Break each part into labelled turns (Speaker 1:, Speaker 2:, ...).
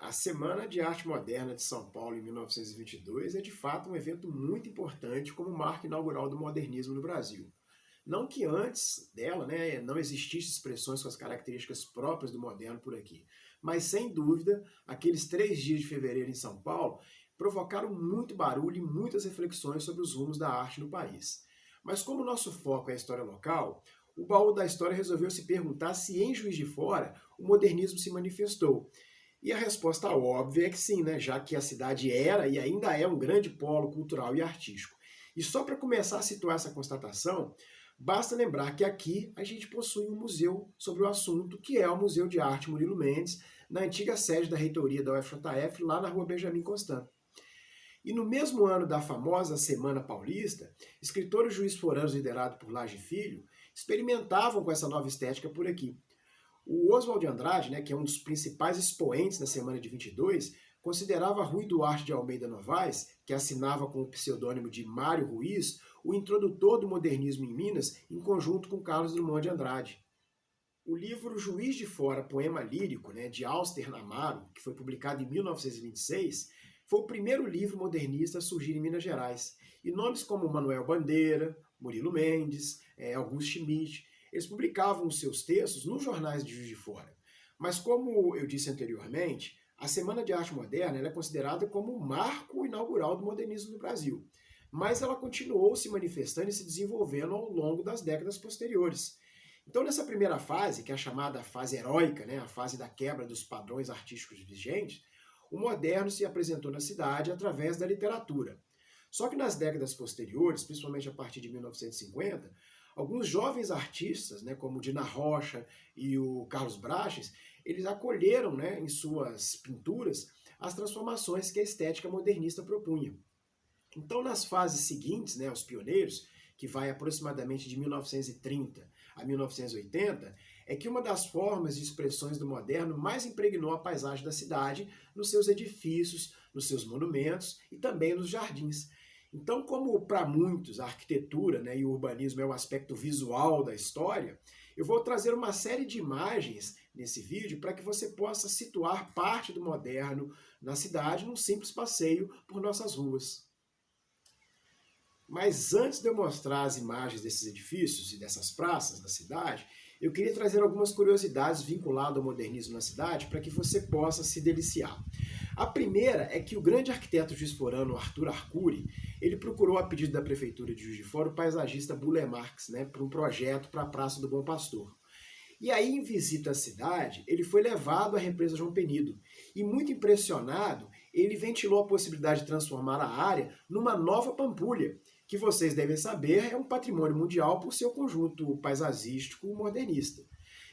Speaker 1: A Semana de Arte Moderna de São Paulo em 1922 é de fato um evento muito importante como marco inaugural do modernismo no Brasil. Não que antes dela, não existissem expressões com as características próprias do moderno por aqui, mas sem dúvida, aqueles 3 dias de fevereiro em São Paulo provocaram muito barulho e muitas reflexões sobre os rumos da arte no país. Mas como o nosso foco é a história local, o baú da história resolveu se perguntar se em Juiz de Fora o modernismo se manifestou. E a resposta óbvia é que sim, já que a cidade era e ainda é um grande polo cultural e artístico. E só para começar a situar essa constatação, basta lembrar que aqui a gente possui um museu sobre o assunto, que é o Museu de Arte Murilo Mendes, na antiga sede da reitoria da UFJF, lá na rua Benjamin Constant. E no mesmo ano da famosa Semana Paulista, escritores juiz-foranos liderados por Lage Filho experimentavam com essa nova estética por aqui. O Oswald de Andrade, que é um dos principais expoentes da Semana de 22, considerava Rui Duarte de Almeida Novaes, que assinava com o pseudônimo de Mário Ruiz, o introdutor do modernismo em Minas, em conjunto com Carlos Drummond de Andrade. O livro Juiz de Fora, Poema Lírico, de Auster Amaro, que foi publicado em 1926, foi o primeiro livro modernista a surgir em Minas Gerais. E nomes como Manuel Bandeira, Murilo Mendes, Augusto Schmidt, eles publicavam os seus textos nos jornais de Juiz de Fora. Mas como eu disse anteriormente, a Semana de Arte Moderna é considerada como o marco inaugural do modernismo no Brasil. Mas ela continuou se manifestando e se desenvolvendo ao longo das décadas posteriores. Então, nessa primeira fase, que é a chamada fase heróica, a fase da quebra dos padrões artísticos vigentes, o moderno se apresentou na cidade através da literatura. Só que nas décadas posteriores, principalmente a partir de 1950, alguns jovens artistas, como o Dina Rocha e o Carlos Braches, eles acolheram em suas pinturas as transformações que a estética modernista propunha. Então, nas fases seguintes, os pioneiros, que vai aproximadamente de 1930 a 1980, é que uma das formas de expressões do moderno mais impregnou a paisagem da cidade nos seus edifícios, nos seus monumentos e também nos jardins. Então, como para muitos a arquitetura e o urbanismo é o aspecto visual da história, eu vou trazer uma série de imagens nesse vídeo para que você possa situar parte do moderno na cidade num simples passeio por nossas ruas. Mas antes de eu mostrar as imagens desses edifícios e dessas praças da cidade, eu queria trazer algumas curiosidades vinculadas ao modernismo na cidade para que você possa se deliciar. A primeira é que o grande arquiteto juiz-forano Arthur Arcuri, ele procurou a pedido da prefeitura de Juiz de Fora o paisagista Burle Marx, para um projeto para a Praça do Bom Pastor. E aí, em visita à cidade, ele foi levado à represa João Penido. E muito impressionado, ele ventilou a possibilidade de transformar a área numa nova Pampulha, que vocês devem saber é um patrimônio mundial por seu conjunto paisagístico modernista.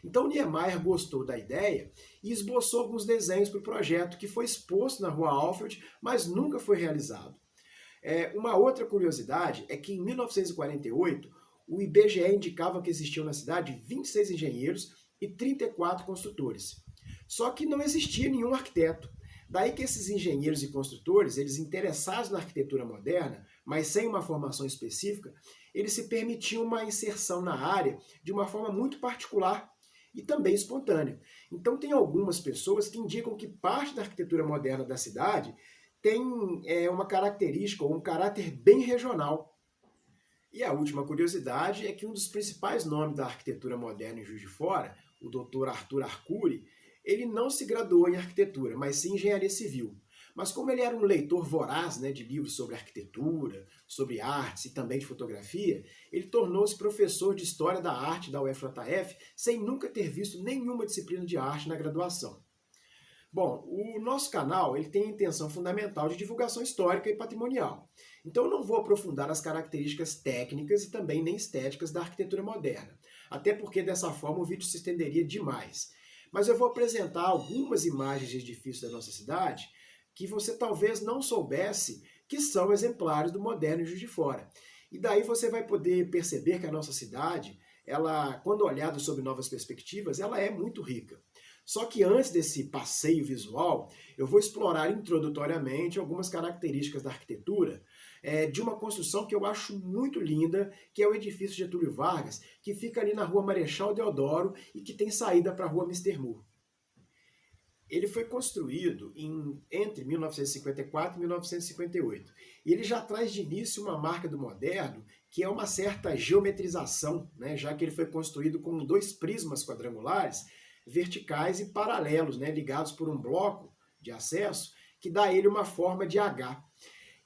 Speaker 1: Então Niemeyer gostou da ideia e esboçou alguns desenhos para o projeto, que foi exposto na Rua Alfred, mas nunca foi realizado. Uma outra curiosidade é que em 1948, o IBGE indicava que existiam na cidade 26 engenheiros e 34 construtores. Só que não existia nenhum arquiteto. Daí que esses engenheiros e construtores, eles interessados na arquitetura moderna, mas sem uma formação específica, eles se permitiam uma inserção na área de uma forma muito particular e também espontânea. Então tem algumas pessoas que indicam que parte da arquitetura moderna da cidade tem uma característica ou um caráter bem regional. E a última curiosidade é que um dos principais nomes da arquitetura moderna em Juiz de Fora, o Dr. Arthur Arcuri, ele não se graduou em arquitetura, mas sim em engenharia civil. Mas como ele era um leitor voraz de livros sobre arquitetura, sobre artes e também de fotografia, ele tornou-se professor de História da Arte da UFJF sem nunca ter visto nenhuma disciplina de arte na graduação. Bom, o nosso canal ele tem a intenção fundamental de divulgação histórica e patrimonial. Então eu não vou aprofundar as características técnicas e também nem estéticas da arquitetura moderna, até porque dessa forma o vídeo se estenderia demais. Mas eu vou apresentar algumas imagens de edifícios da nossa cidade que você talvez não soubesse que são exemplares do moderno em Juiz de Fora. E daí você vai poder perceber que a nossa cidade, ela, quando olhada sob novas perspectivas, ela é muito rica. Só que antes desse passeio visual, eu vou explorar introdutoriamente algumas características da arquitetura de uma construção que eu acho muito linda, que é o edifício Getúlio Vargas, que fica ali na Rua Marechal Deodoro e que tem saída para a Rua Mister Moore. Ele foi construído entre 1954 e 1958. E ele já traz de início uma marca do moderno, que é uma certa geometrização, né, já que ele foi construído com 2 prismas quadrangulares verticais e paralelos, né, ligados por um bloco de acesso que dá a ele uma forma de H.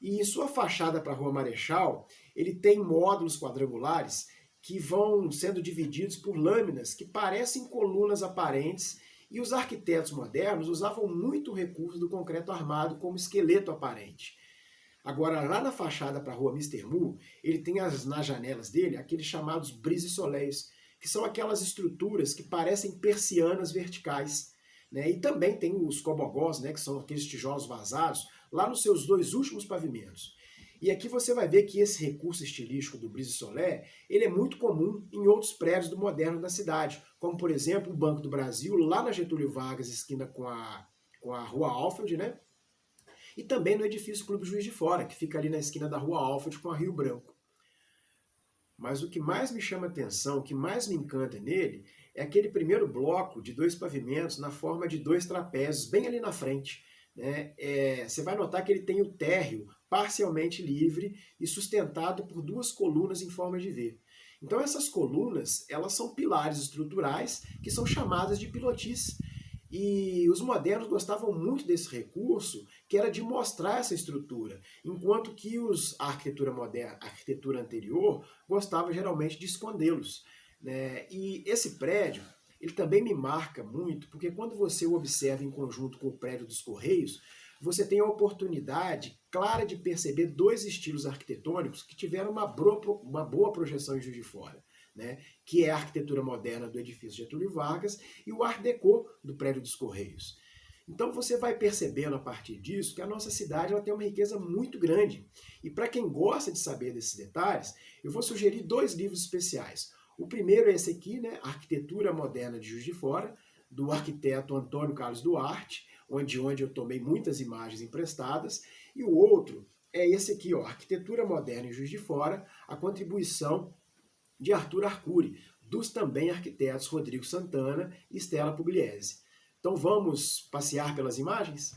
Speaker 1: E em sua fachada para a Rua Marechal, ele tem módulos quadrangulares que vão sendo divididos por lâminas que parecem colunas aparentes, e os arquitetos modernos usavam muito o recurso do concreto armado como esqueleto aparente. Agora, lá na fachada para a Rua Mister Mu, ele tem nas janelas dele aqueles chamados brise-soleils, que são aquelas estruturas que parecem persianas verticais, né? E também tem os cobogós, né, que são aqueles tijolos vazados, lá nos seus 2 últimos pavimentos. E aqui você vai ver que esse recurso estilístico do brise-soleil, ele é muito comum em outros prédios do moderno da cidade, como, por exemplo, o Banco do Brasil, lá na Getúlio Vargas, esquina com a Rua Alfred, né? E também no edifício Clube Juiz de Fora, que fica ali na esquina da Rua Alfred com a Rio Branco. Mas o que mais me chama atenção, o que mais me encanta nele, é aquele primeiro bloco de 2 pavimentos na forma de 2 trapézios, bem ali na frente, né? Você vai notar que ele tem o térreo parcialmente livre e sustentado por 2 colunas em forma de V. Então essas colunas, elas são pilares estruturais que são chamadas de pilotis. E os modernos gostavam muito desse recurso, que era de mostrar essa estrutura, enquanto que a arquitetura moderna, a arquitetura anterior, gostava geralmente de escondê-los, né? E esse prédio, ele também me marca muito, porque quando você o observa em conjunto com o prédio dos Correios, você tem a oportunidade clara de perceber 2 estilos arquitetônicos que tiveram uma boa projeção em Juiz de Fora, né, que é a arquitetura moderna do edifício Getúlio Vargas e o Art Deco do prédio dos Correios. Então você vai percebendo a partir disso que a nossa cidade ela tem uma riqueza muito grande. E para quem gosta de saber desses detalhes, eu vou sugerir 2 livros especiais. O primeiro é esse aqui, né, Arquitetura Moderna de Juiz de Fora, do arquiteto Antônio Carlos Duarte, onde eu tomei muitas imagens emprestadas. E o outro é esse aqui, ó, Arquitetura Moderna em Juiz de Fora, a contribuição de Arthur Arcuri, dos também arquitetos Rodrigo Santana e Stella Pugliese. Então vamos passear pelas imagens?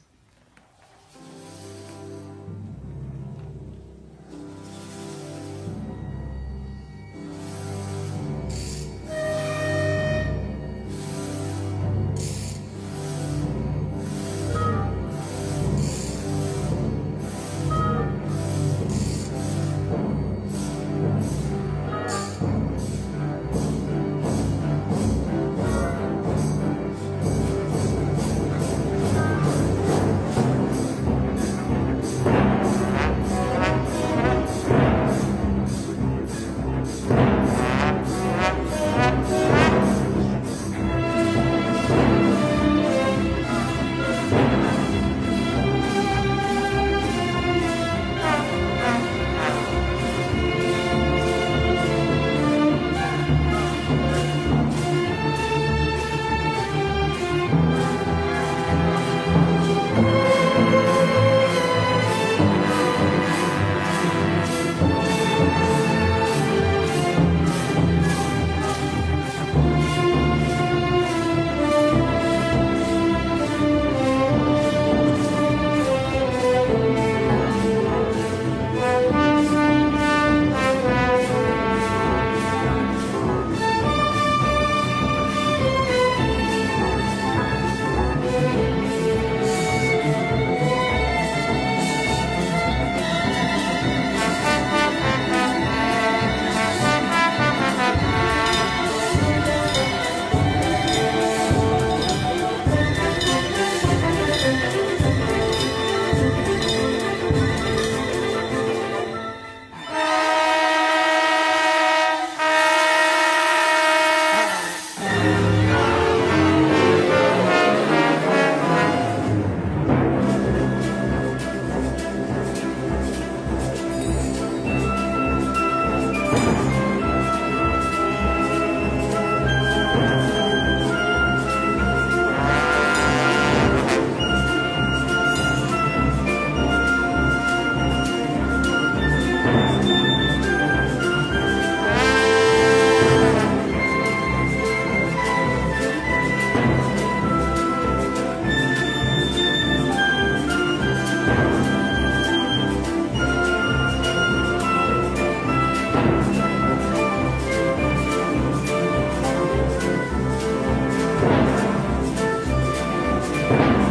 Speaker 1: Abraço.